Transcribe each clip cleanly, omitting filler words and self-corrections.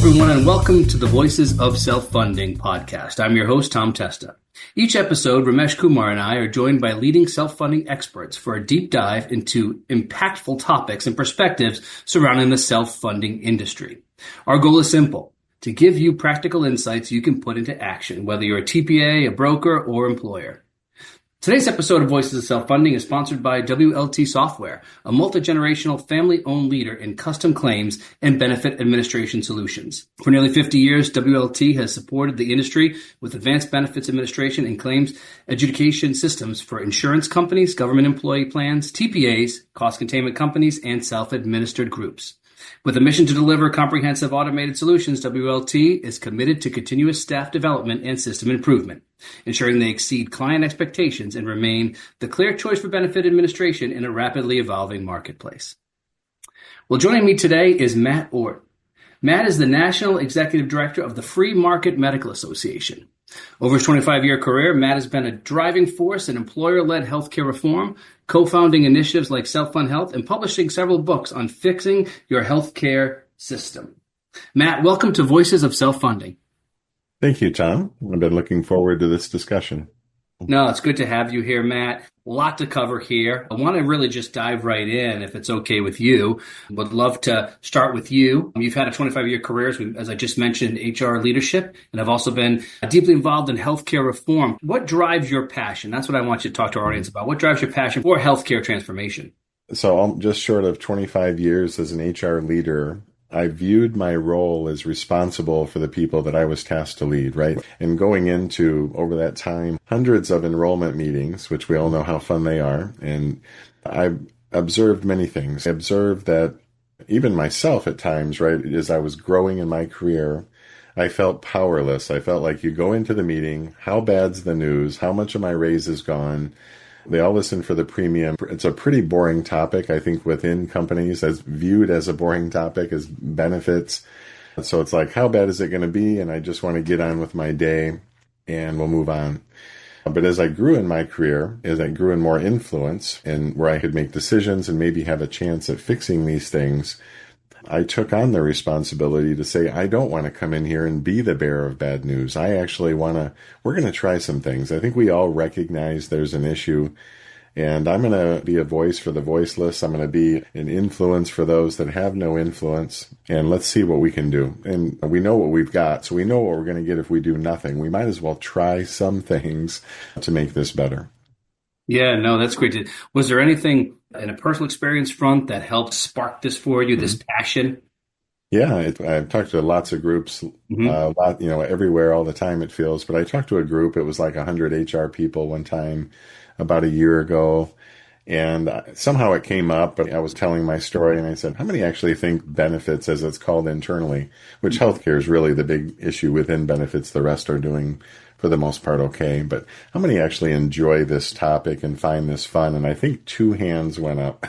everyone, and welcome to the Voices of Self-Funding podcast. I'm your host, Tom Testa. Each episode, Ramesh Kumar and I are joined by leading self-funding experts for a deep dive into impactful topics and perspectives surrounding the self-funding industry. Our goal is simple: to give you practical insights you can put into action, whether you're a TPA, a broker, or employer. Today's episode of Voices of Self-Funding is sponsored by WLT Software, a multi-generational family-owned leader in custom claims and benefit administration solutions. For nearly 50 years, WLT has supported the industry with advanced benefits administration and claims adjudication systems for insurance companies, government employee plans, TPAs, cost containment companies, and self-administered groups. With a mission to deliver comprehensive automated solutions, WLT is committed to continuous staff development and system improvement, ensuring they exceed client expectations and remain the clear choice for benefit administration in a rapidly evolving marketplace. Well, joining me today is Matt Ohrt. Matt is the National Executive Director of the Free Market Medical Association. Over his 25-year career, Matt has been a driving force in employer-led healthcare reform, co-founding initiatives like Self-Fund Health, and publishing several books on fixing your healthcare system. Matt, welcome to Voices of Self-Funding. Thank you, Tom. I've been looking forward to this discussion. No, it's good to have you here, Matt. A lot to cover here. I want to really just dive right in, if it's okay with you. Would love to start with you. You've had a 25-year career, as I just mentioned, in HR leadership, and I've also been deeply involved in healthcare reform. What drives your passion? That's what I want you to talk to our audience about. What drives your passion for healthcare transformation? So I'm just short of 25 years as an HR leader. I viewed my role as responsible for the people that I was tasked to lead, right? And going into, over that time, hundreds of enrollment meetings, which we all know how fun they are. And I observed many things. I observed that even myself at times, right, as I was growing in my career, I felt powerless. I felt like you go into the meeting, how bad's the news? How much of my raise is gone? They all listen for the premium. It's a pretty boring topic, I think, within companies, as viewed as a boring topic, as benefits. So it's like, how bad is it going to be? And I just want to get on with my day and we'll move on. But as I grew in my career, as I grew in more influence and where I could make decisions and maybe have a chance at fixing these things, I took on the responsibility to say, I don't want to come in here and be the bearer of bad news. I actually we're going to try some things. I think we all recognize there's an issue, and I'm going to be a voice for the voiceless. I'm going to be an influence for those that have no influence, and let's see what we can do. And we know what we've got, so we know what we're going to get if we do nothing. We might as well try some things to make this better. Yeah, no, that's great. Was there anything in a personal experience front that helped spark this for you, this passion? Yeah, I've talked to lots of groups, everywhere all the time it feels. But I talked to a group, it was like 100 HR people one time about a year ago. And somehow it came up, but I was telling my story and I said, how many actually think benefits, as it's called internally, which healthcare is really the big issue within benefits, the rest are doing for the most part okay, but how many actually enjoy this topic and find this fun? And I think 2 hands went up.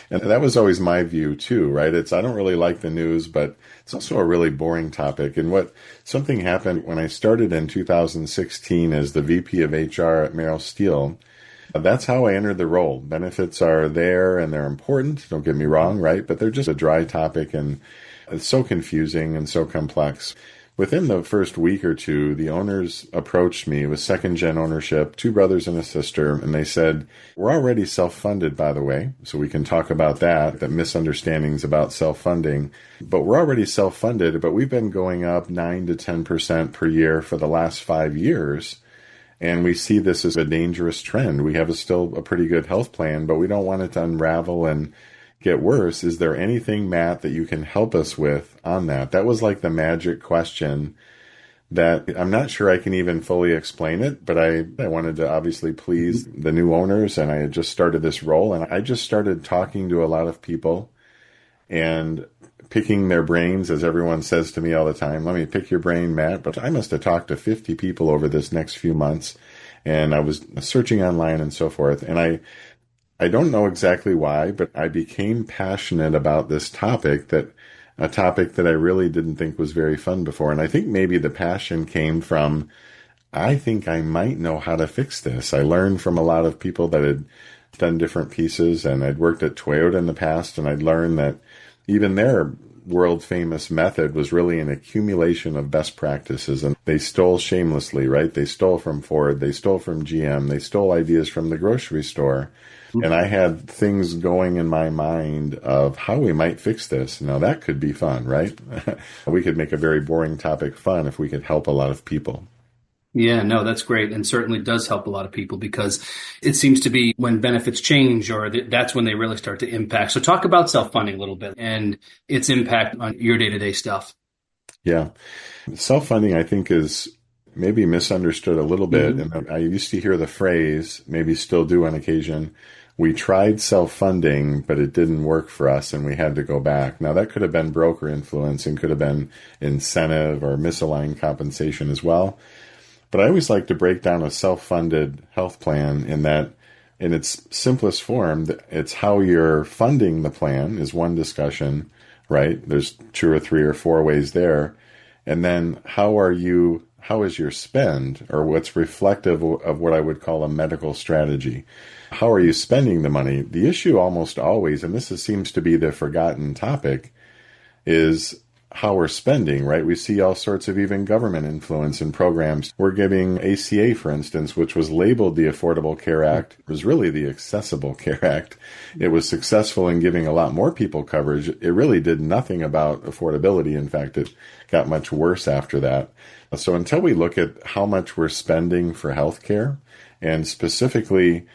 And that was always my view too, right? I don't really like the news, but it's also a really boring topic. And something happened when I started in 2016 as the VP of HR at Merrill Steel. That's how I entered the role. Benefits are there and they're important, don't get me wrong, right? But they're just a dry topic and it's so confusing and so complex. Within the first week or two, the owners approached me with second-gen ownership, 2 brothers and a sister, and they said, we're already self-funded, by the way, so we can talk about that misunderstandings about self-funding. But we're already self-funded, but we've been going up 9 to 10% per year for the last 5 years, and we see this as a dangerous trend. We have still a pretty good health plan, but we don't want it to unravel and get worse. Is there anything, Matt, that you can help us with on that? That was like the magic question that I'm not sure I can even fully explain it, but I wanted to obviously please the new owners, and I had just started this role, and I just started talking to a lot of people and picking their brains, as everyone says to me all the time. Let me pick your brain, Matt. But I must have talked to 50 people over this next few months, and I was searching online and so forth, and I don't know exactly why, but I became passionate about this topic, a topic that I really didn't think was very fun before. And I think maybe the passion came from, I think I might know how to fix this. I learned from a lot of people that had done different pieces, and I'd worked at Toyota in the past, and I'd learned that even there, world famous method was really an accumulation of best practices. And they stole shamelessly, right? They stole from Ford, they stole from GM, they stole ideas from the grocery store. And I had things going in my mind of how we might fix this. Now that could be fun, right? We could make a very boring topic fun if we could help a lot of people. Yeah, no, that's great. And certainly does help a lot of people because it seems to be when benefits change or that's when they really start to impact. So talk about self-funding a little bit and its impact on your day-to-day stuff. Yeah. Self-funding, I think, is maybe misunderstood a little bit. And I used to hear the phrase, maybe still do on occasion, we tried self-funding, but it didn't work for us and we had to go back. Now, that could have been broker influence and could have been incentive or misaligned compensation as well. But I always like to break down a self-funded health plan in that, in its simplest form, it's how you're funding the plan is one discussion, right? There's 2 or 3 or 4 ways there. And then how is your spend, or what's reflective of what I would call a medical strategy? How are you spending the money? The issue almost always, and seems to be the forgotten topic, is how we're spending, right? We see all sorts of even government influence in programs. We're giving ACA, for instance, which was labeled the Affordable Care Act, was really the Accessible Care Act. It was successful in giving a lot more people coverage. It really did nothing about affordability. In fact, it got much worse after that. So until we look at how much we're spending for healthcare, and specifically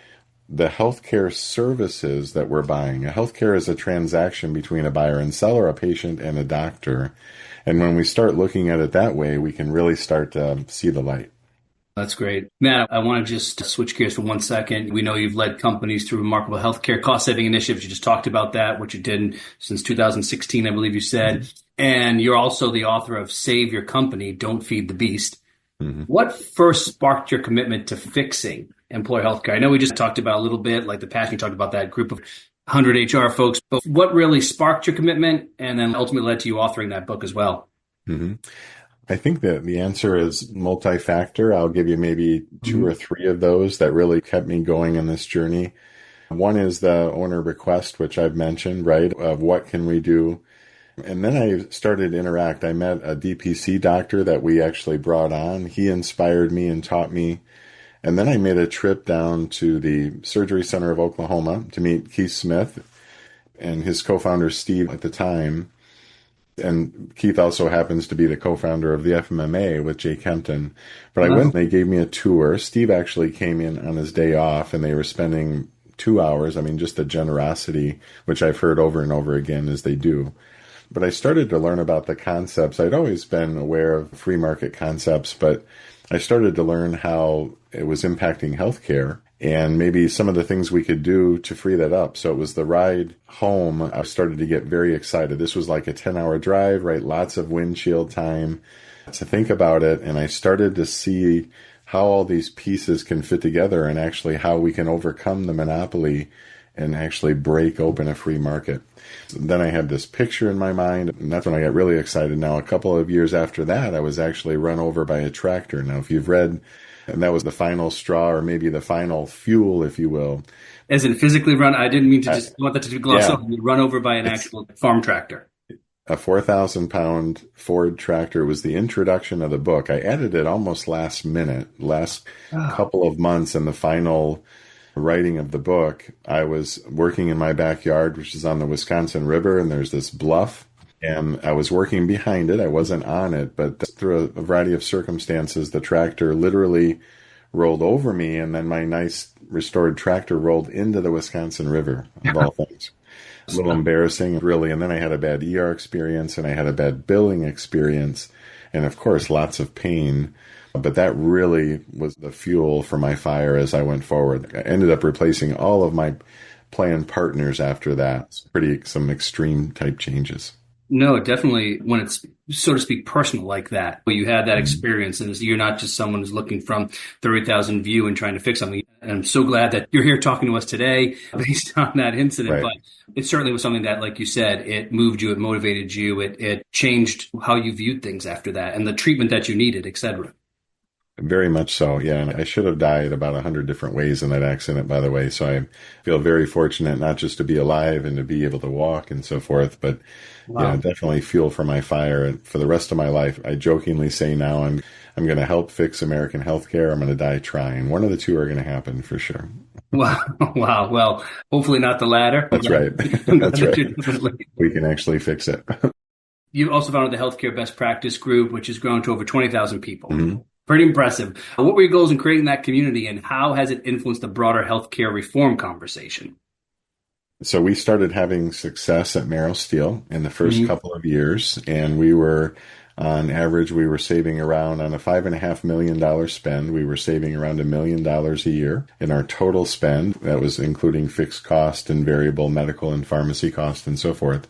the healthcare services that we're buying. Healthcare is a transaction between a buyer and seller, a patient and a doctor. And when we start looking at it that way, we can really start to see the light. That's great. Matt, I want to just switch gears for 1 second. We know you've led companies through remarkable healthcare cost-saving initiatives. You just talked about that, what you did since 2016, I believe you said. And you're also the author of Save Your Company, Don't Feed the Beast. What first sparked your commitment to fixing employer healthcare? I know we just talked about a little bit, like the passion, you talked about that group of 100 HR folks, but what really sparked your commitment and then ultimately led to you authoring that book as well? I think that the answer is multi-factor. I'll give you maybe 2 or 3 of those that really kept me going in this journey. One is the owner request, which I've mentioned, right, of what can we do? And then I started to interact. I met a DPC doctor that we actually brought on. He inspired me and taught me. And then I made a trip down to the Surgery Center of Oklahoma to meet Keith Smith and his co-founder, Steve, at the time. And Keith also happens to be the co-founder of the FMMA with Jay Kempton. But I went and they gave me a tour. Steve actually came in on his day off and they were spending 2 hours. I mean, just the generosity, which I've heard over and over again as they do. But I started to learn about the concepts. I'd always been aware of free market concepts, but I started to learn how it was impacting healthcare and maybe some of the things we could do to free that up. So it was the ride home. I started to get very excited. This was like a 10-hour drive, right? Lots of windshield time to think about it. And I started to see how all these pieces can fit together and actually how we can overcome the monopoly and actually break open a free market. Then I had this picture in my mind, and that's when I got really excited. Now, a couple of years after that, I was actually run over by a tractor. Now, if you've read, and that was the final straw, or maybe the final fuel, if you will. As in physically run, I didn't mean to just want that to gloss over. Run over by an actual farm tractor. A 4,000-pound Ford tractor was the introduction of the book. I added it almost last minute, couple of months, and the final writing of the book. I was working in my backyard, which is on the Wisconsin River, and there's this bluff, and I was working behind it. I wasn't on it, but through a variety of circumstances, the tractor literally rolled over me, and then my nice restored tractor rolled into the Wisconsin River, of all things. A little embarrassing, really. And then I had a bad ER experience, and I had a bad billing experience, and of course, lots of pain. But that really was the fuel for my fire as I went forward. I ended up replacing all of my plan partners after that. Some extreme type changes. No, definitely when it's, so to speak, personal like that, where you had that experience and you're not just someone who's looking from 30,000 view and trying to fix something. And I'm so glad that you're here talking to us today based on that incident. Right. But it certainly was something that, like you said, it moved you, it motivated you, it changed how you viewed things after that and the treatment that you needed, et cetera. Very much so, yeah. And I should have died about 100 different ways in that accident, by the way. So I feel very fortunate not just to be alive and to be able to walk and so forth, but yeah, Wow. definitely fuel for my fire. And for the rest of my life, I jokingly say now I'm going to help fix American healthcare. I'm going to die trying. One of the two are going to happen for sure. Wow. Wow. Well, hopefully not the latter. That's right. I'm glad That's that right. you're definitely. We can actually fix it. You also founded the Healthcare Best Practice Group, which has grown to over 20,000 people. Mhm. Pretty impressive. What were your goals in creating that community, and how has it influenced the broader healthcare reform conversation? So we started having success at Merrill Steel in the first Mhm. couple of years, and we were, on average, we were saving around on a $5.5 million spend. We were saving around $1 million a year in our total spend. That was including fixed cost and variable medical and pharmacy cost and so forth.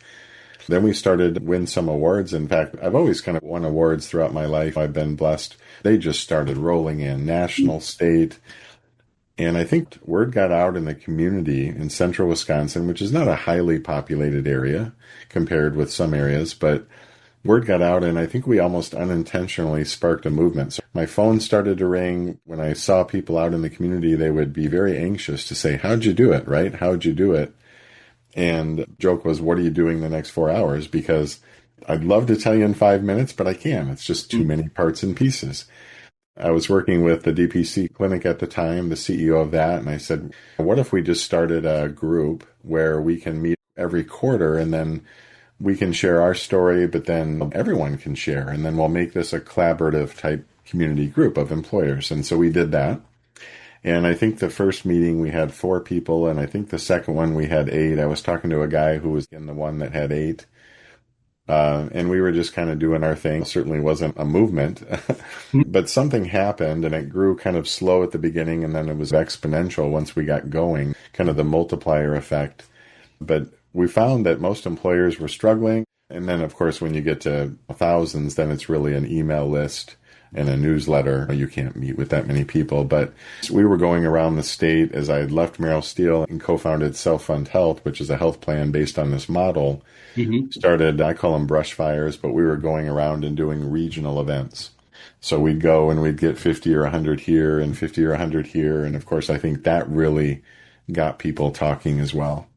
Then we started to win some awards. In fact, I've always kind of won awards throughout my life. I've been blessed. They just started rolling in national, state. And I think word got out in the community in central Wisconsin, which is not a highly populated area compared with some areas, but word got out, and I think we almost unintentionally sparked a movement. So my phone started to ring. When I saw people out in the community, they would be very anxious to say, "How'd you do it?" Right? "How'd you do it?" And the joke was, "What are you doing the next 4 hours?" Because I'd love to tell you in 5 minutes, but I can't. It's just too many parts and pieces. I was working with the DPC clinic at the time, the CEO of that, and I said, what if we just started a group where we can meet every quarter and then we can share our story, but then everyone can share, and then we'll make this a collaborative type community group of employers. And so we did that. And I think the first meeting we had 4 people, and I think the second one we had 8. I was talking to a guy who was in the one that had 8. And we were just kind of doing our thing. It certainly wasn't a movement, but something happened and it grew kind of slow at the beginning and then it was exponential once we got going, kind of the multiplier effect. But we found that most employers were struggling. And then, of course, when you get to thousands, then it's really an email list and a newsletter. You can't meet with that many people. But we were going around the state as I had left Merrill Steel and co-founded Self-Fund Health, which is a health plan based on this model. Mhm. Started, I call them brush fires, but we were going around and doing regional events. So we'd go and we'd get 50 or 100 here and 50 or 100 here. And of course, I think that really got people talking as well.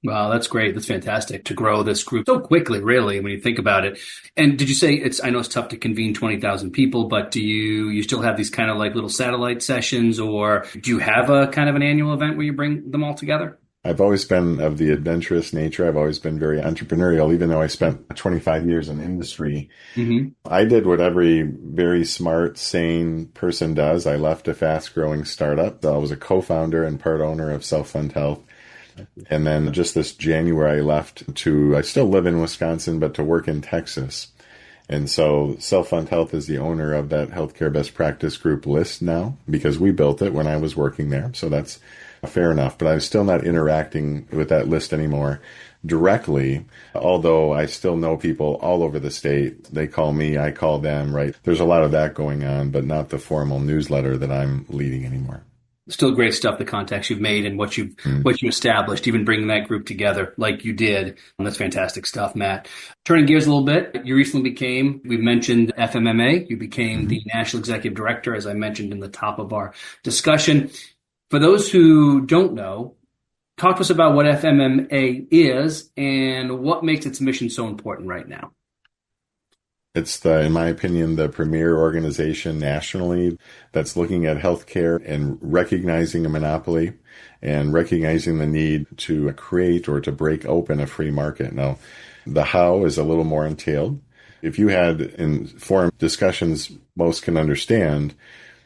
Wow, that's great. That's fantastic to grow this group so quickly, really, when you think about it. And did you say I know it's tough to convene 20,000 people, but do you still have these kind of like little satellite sessions, or do you have a kind of an annual event where you bring them all together? I've always been of the adventurous nature. I've always been very entrepreneurial, even though I spent 25 years in industry. Hmm. I did what every very smart, sane person does. I left a fast growing startup. I was a co-founder and part owner of Self-Fund Health. And then just this January, I still live in Wisconsin, but to work in Texas. And so Self-Fund Health is the owner of that Healthcare Best Practice Group list now because we built it when I was working there. So that's fair enough. But I'm still not interacting with that list anymore directly, although I still know people all over the state. They call me, I call them, right? There's a lot of that going on, but not the formal newsletter that I'm leading anymore. Still great stuff, the contacts you've made and Mm. what you established, even bringing that group together like you did. And that's fantastic stuff, Matt. Turning gears a little bit, you recently we mentioned FMMA. You became Mhm. the National Executive Director, as I mentioned in the top of our discussion. For those who don't know, talk to us about what FMMA is and what makes its mission so important right now. It's in my opinion, the premier organization nationally that's looking at healthcare and recognizing a monopoly and recognizing the need to create or to break open a free market. Now, the how is a little more entailed. If you had informed discussions most can understand,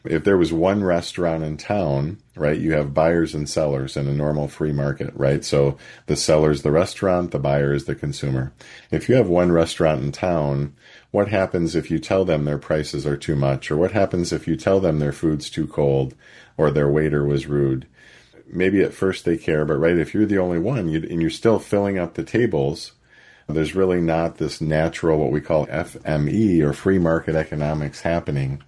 if there was one restaurant in town, right, you have buyers and sellers in a normal free market, right? So the seller's the restaurant, the buyer is the consumer. If you have one restaurant in town, what happens if you tell them their prices are too much? Or what happens if you tell them their food's too cold or their waiter was rude? Maybe at first they care, but right, if you're the only one and you're still filling up the tables, there's really not this natural, what we call FME or free market economics happening.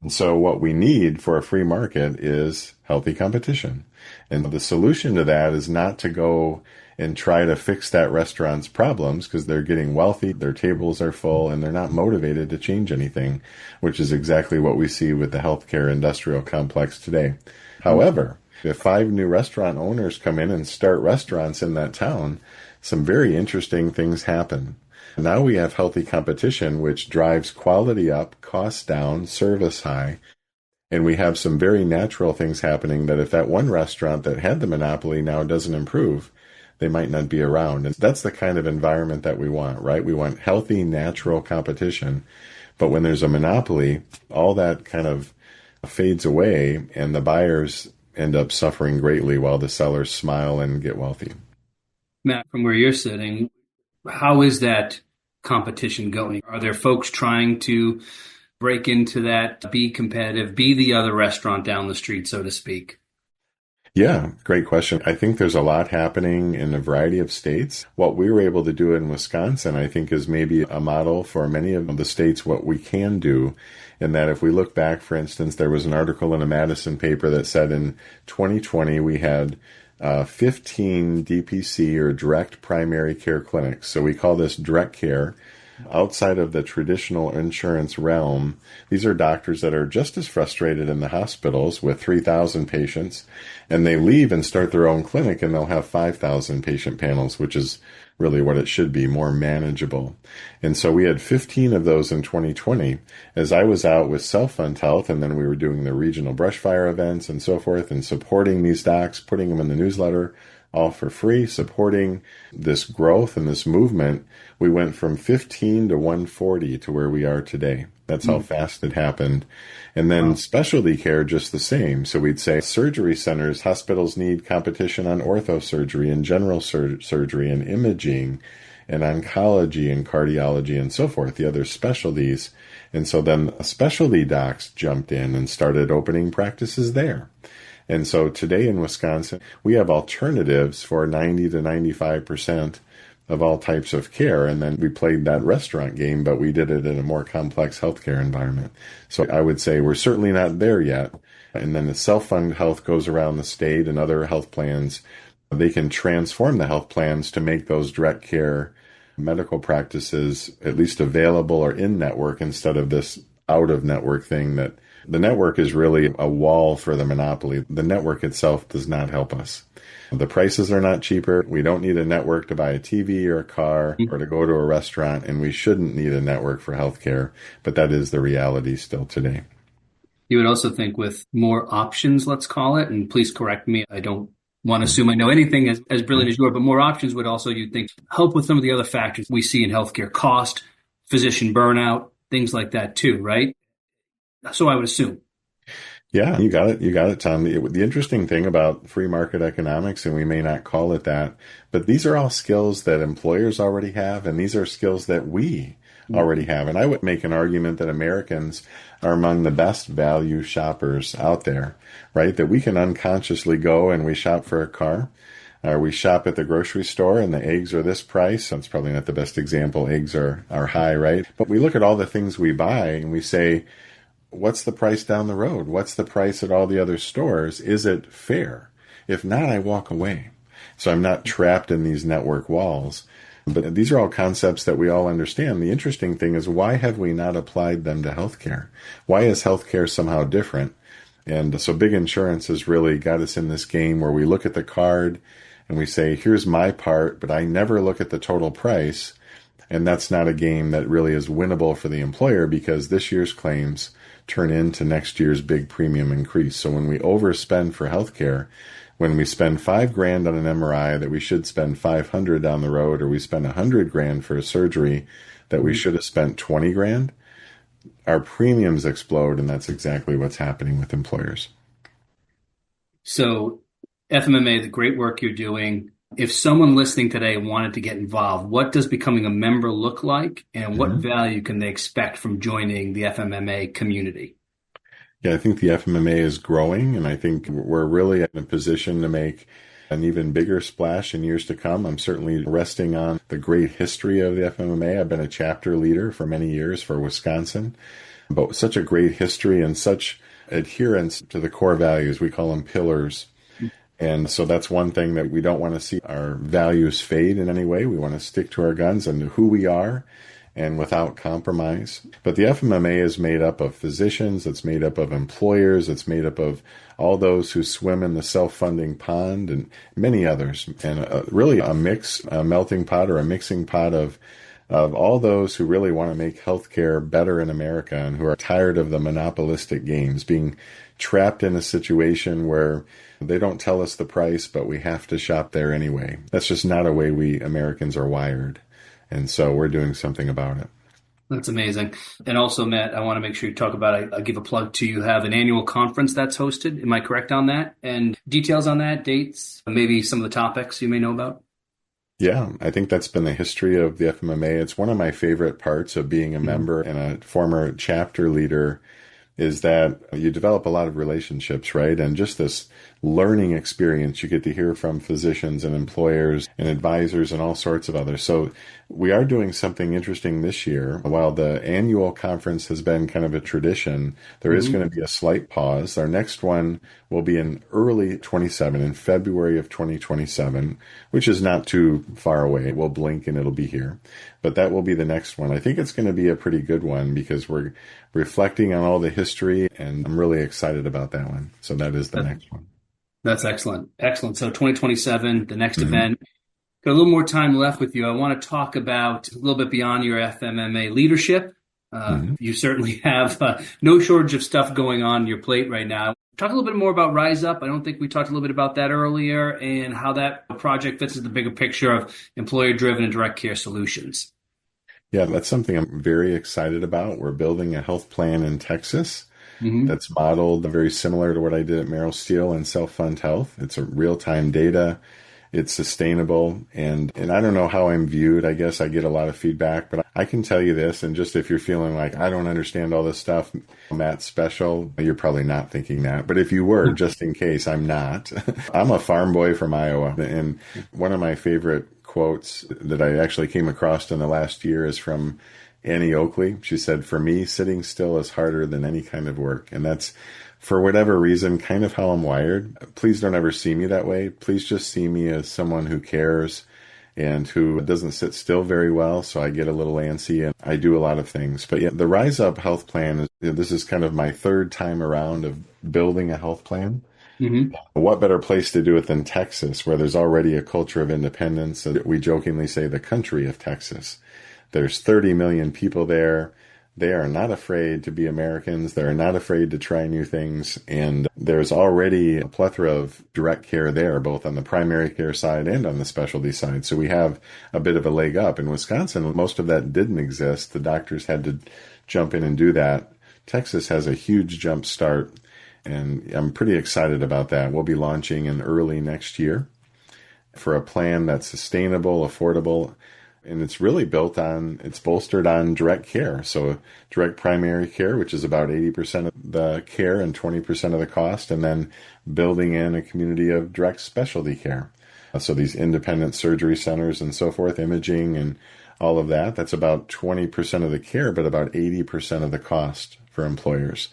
And so what we need for a free market is healthy competition. And the solution to that is not to go and try to fix that restaurant's problems because they're getting wealthy, their tables are full, and they're not motivated to change anything, which is exactly what we see with the healthcare industrial complex today. However, if 5 new restaurant owners come in and start restaurants in that town, some very interesting things happen. Now we have healthy competition, which drives quality up, costs down, service high. And we have some very natural things happening that if that one restaurant that had the monopoly now doesn't improve, they might not be around. And that's the kind of environment that we want, right? We want healthy, natural competition. But when there's a monopoly, all that kind of fades away and the buyers end up suffering greatly while the sellers smile and get wealthy. Matt, from where you're sitting, how is that competition going? Are there folks trying to break into that, be competitive, be the other restaurant down the street, so to speak? Yeah, great question. I think there's a lot happening in a variety of states. What we were able to do in Wisconsin, I think, is maybe a model for many of the states what we can do. In that if we look back, for instance, there was an article in a Madison paper that said in 2020 we had 15 DPC or direct primary care clinics. So we call this direct care. Outside of the traditional insurance realm, these are doctors that are just as frustrated in the hospitals with 3,000 patients, and they leave and start their own clinic and they'll have 5,000 patient panels, which is really what it should be, more manageable. And so we had 15 of those in 2020. As I was out with Self-Fund Health, and then we were doing the regional brush fire events and so forth, and supporting these docs, putting them in the newsletter, all for free, supporting this growth and this movement, we went from 15 to 140 to where we are today. That's how fast it happened. And then specialty care, just the same. So we'd say surgery centers, hospitals need competition on orthosurgery and general surgery and imaging and oncology and cardiology and so forth, the other specialties. And so then specialty docs jumped in and started opening practices there. And so today in Wisconsin, we have alternatives for 90 to 95% of all types of care. And then we played that restaurant game, but we did it in a more complex healthcare environment. So I would say we're certainly not there yet. And then the Self-Fund Health goes around the state and other health plans. They can transform the health plans to make those direct care medical practices at least available or in network instead of this out of network thing that the network is really a wall for the monopoly. The network itself does not help us. The prices are not cheaper. We don't need a network to buy a TV or a car or to go to a restaurant, and we shouldn't need a network for healthcare, but that is the reality still today. You would also think with more options, let's call it, and please correct me, I don't want to assume I know anything as brilliant as you are, but more options would also, you'd think, help with some of the other factors we see in healthcare: cost, physician burnout, things like that too, right? So I would assume. Yeah, you got it. You got it, Tom. The interesting thing about free market economics, and we may not call it that, but these are all skills that employers already have, and these are skills that we already have. And I would make an argument that Americans are among the best value shoppers out there, right? That we can unconsciously go and we shop for a car, or we shop at the grocery store and the eggs are this price. That's probably not the best example. Eggs are high, right? But we look at all the things we buy and we say, what's the price down the road? What's the price at all the other stores? Is it fair? If not, I walk away. So I'm not trapped in these network walls. But these are all concepts that we all understand. The interesting thing is, why have we not applied them to healthcare? Why is healthcare somehow different? And so big insurance has really got us in this game where we look at the card and we say, here's my part, but I never look at the total price. And that's not a game that really is winnable for the employer, because this year's claims turn into next year's big premium increase. So when we overspend for healthcare, when we spend $5,000 on an MRI that we should spend $500 down the road, or we spend $100,000 for a surgery that we should have spent $20,000, our premiums explode, and that's exactly what's happening with employers. So FMMA, the great work you're doing. If someone listening today wanted to get involved, what does becoming a member look like, and what value can they expect from joining the FMMA community? Yeah, I think the FMMA is growing, and I think we're really in a position to make an even bigger splash in years to come. I'm certainly resting on the great history of the FMMA. I've been a chapter leader for many years for Wisconsin, but such a great history and such adherence to the core values. We call them pillars. And so that's one thing that we don't want to see our values fade in any way. We want to stick to our guns and who we are and without compromise. But the FMMA is made up of physicians, it's made up of employers, it's made up of all those who swim in the self-funding pond and many others. And really a mix, a melting pot or a mixing pot of all those who really want to make healthcare better in America and who are tired of the monopolistic games, being trapped in a situation where they don't tell us the price, but we have to shop there anyway. That's just not a way we Americans are wired. And so we're doing something about it. That's amazing. And also, Matt, I want to make sure you talk about, I give a plug to, you have an annual conference that's hosted. Am I correct on that? And details on that, dates, maybe some of the topics you may know about? Yeah, I think that's been the history of the FMMA. It's one of my favorite parts of being a member and a former chapter leader is that you develop a lot of relationships, right? And just this learning experience, you get to hear from physicians and employers and advisors and all sorts of others. So we are doing something interesting this year. While the annual conference has been kind of a tradition, there is going to be a slight pause. Our next one will be in early 27, in February of 2027, which is not too far away. We'll blink and it'll be here. But that will be the next one. I think it's going to be a pretty good one because we're reflecting on all the history, and I'm really excited about that one. So that is the next one. That's excellent. Excellent. So 2027, the next event. Got a little more time left with you. I want to talk about a little bit beyond your FMMA leadership. You certainly have no shortage of stuff going on your plate right now. Talk a little bit more about Rise Up. I don't think we talked a little bit about that earlier and how that project fits into the bigger picture of employer-driven and direct care solutions. Yeah, that's something I'm very excited about. We're building a health plan in Texas that's modeled very similar to what I did at Merrill Steel and Self-Fund Health. It's a real-time data. It's sustainable. And I don't know how I'm viewed. I guess I get a lot of feedback, but I can tell you this. And just if you're feeling like, I don't understand all this stuff, Matt's special, you're probably not thinking that. But if you were, just in case, I'm not. I'm a farm boy from Iowa. And one of my favorite quotes that I actually came across in the last year is from Annie Oakley. She said, "For me, sitting still is harder than any kind of work." And that's, for whatever reason, kind of how I'm wired. Please don't ever see me that way. Please just see me as someone who cares and who doesn't sit still very well. So I get a little antsy and I do a lot of things. But yeah, the Rise Up health plan, this is kind of my third time around of building a health plan. What better place to do it than Texas, where there's already a culture of independence? We jokingly say the country of Texas. There's 30 million people there. They are not afraid to be Americans. They're not afraid to try new things. And there's already a plethora of direct care there, both on the primary care side and on the specialty side. So we have a bit of a leg up. In Wisconsin, most of that didn't exist. The doctors had to jump in and do that. Texas has a huge jump start, and I'm pretty excited about that. We'll be launching in early next year for a plan that's sustainable, affordable, and it's really it's bolstered on direct care. So direct primary care, which is about 80% of the care and 20% of the cost, and then building in a community of direct specialty care. So these independent surgery centers and so forth, imaging and all of that, that's about 20% of the care, but about 80% of the cost for employers.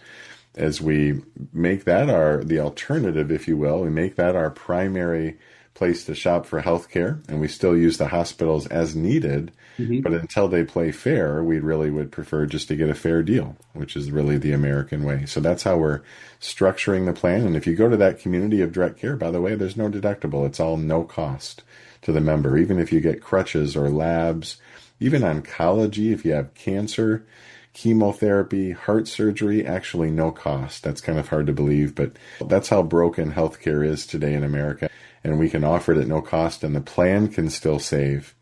As we make that the alternative, if you will, we make that our primary place to shop for healthcare, and we still use the hospitals as needed. But until they play fair, we really would prefer just to get a fair deal, which is really the American way. So that's how we're structuring the plan. And if you go to that community of direct care, by the way, there's no deductible. It's all no cost to the member. Even if you get crutches or labs, even oncology, if you have cancer, chemotherapy, heart surgery, actually no cost. That's kind of hard to believe, but that's how broken healthcare is today in America. And we can offer it at no cost, and the plan can still save,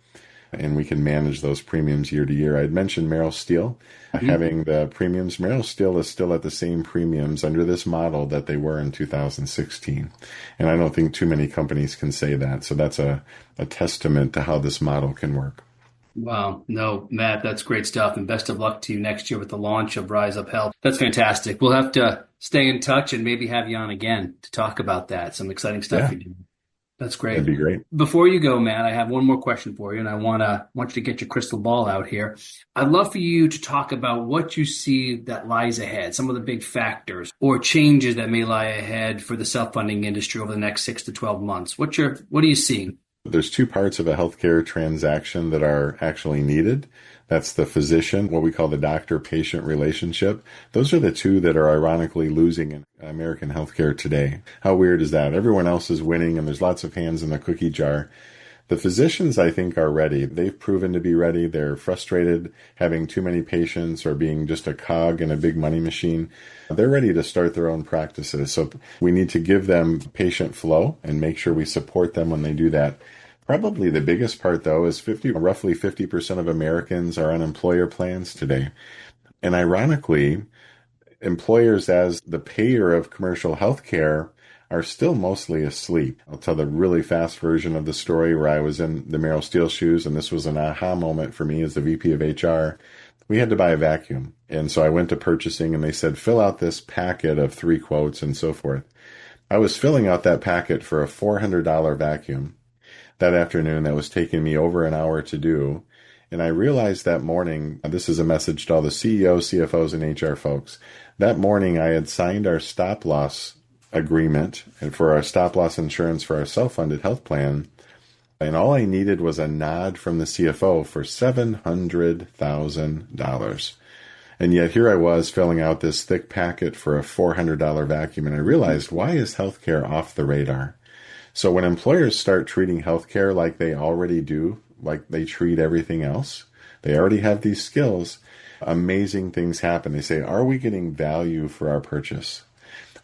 and we can manage those premiums year to year. I'd mentioned Merrill Steel having the premiums. Merrill Steel is still at the same premiums under this model that they were in 2016. And I don't think too many companies can say that. So that's a testament to how this model can work. Wow. No, Matt, that's great stuff. And best of luck to you next year with the launch of Rise Up Health. That's fantastic. We'll have to stay in touch and maybe have you on again to talk about that. Some exciting stuff you're doing. That's great. That'd be great. Before you go, Matt, I have one more question for you, and I want you to get your crystal ball out here. I'd love for you to talk about what you see that lies ahead, some of the big factors or changes that may lie ahead for the self-funding industry over the next 6 to 12 months. What are you seeing? There's two parts of a healthcare transaction that are actually needed. That's the physician, what we call the doctor-patient relationship. Those are the two that are ironically losing in American healthcare today. How weird is that? Everyone else is winning and there's lots of hands in the cookie jar. The physicians, I think, are ready. They've proven to be ready. They're frustrated having too many patients or being just a cog in a big money machine. They're ready to start their own practices. So we need to give them patient flow and make sure we support them when they do that. Probably the biggest part, though, is roughly 50% of Americans are on employer plans today. And ironically, employers as the payer of commercial health care are still mostly asleep. I'll tell the really fast version of the story where I was in the Meryl Steele shoes, and this was an aha moment for me as the VP of HR. We had to buy a vacuum. And so I went to purchasing, and they said, fill out this packet of 3 quotes and so forth. I was filling out that packet for a $400 vacuum. That afternoon, that was taking me over an hour to do. And I realized that morning, this is a message to all the CEOs, CFOs, and HR folks. That morning, I had signed our stop loss agreement and for our stop loss insurance for our self-funded health plan. And all I needed was a nod from the CFO for $700,000. And yet here I was filling out this thick packet for a $400 vacuum. And I realized, why is healthcare off the radar? So when employers start treating healthcare like they already do, like they treat everything else, they already have these skills, amazing things happen. They say, are we getting value for our purchase?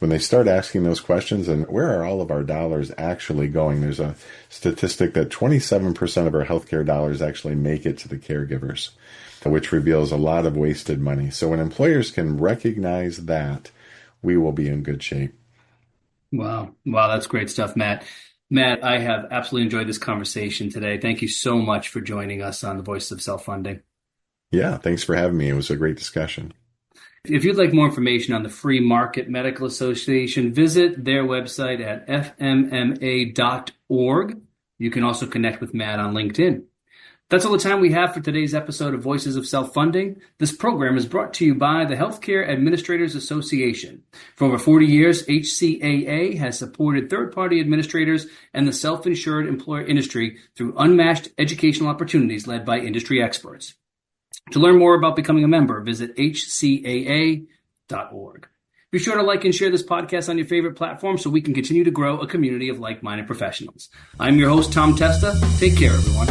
When they start asking those questions, and where are all of our dollars actually going? There's a statistic that 27% of our healthcare dollars actually make it to the caregivers, which reveals a lot of wasted money. So when employers can recognize that, we will be in good shape. Wow. That's great stuff, Matt. Matt, I have absolutely enjoyed this conversation today. Thank you so much for joining us on the Voices of Self-Funding. Yeah, thanks for having me. It was a great discussion. If you'd like more information on the Free Market Medical Association, visit their website at FMMA.org. You can also connect with Matt on LinkedIn. That's all the time we have for today's episode of Voices of Self-Funding. This program is brought to you by the Healthcare Administrators Association. For over 40 years, HCAA has supported third-party administrators and the self-insured employer industry through unmatched educational opportunities led by industry experts. To learn more about becoming a member, visit hcaa.org. Be sure to like and share this podcast on your favorite platform so we can continue to grow a community of like-minded professionals. I'm your host, Tom Testa. Take care, everyone.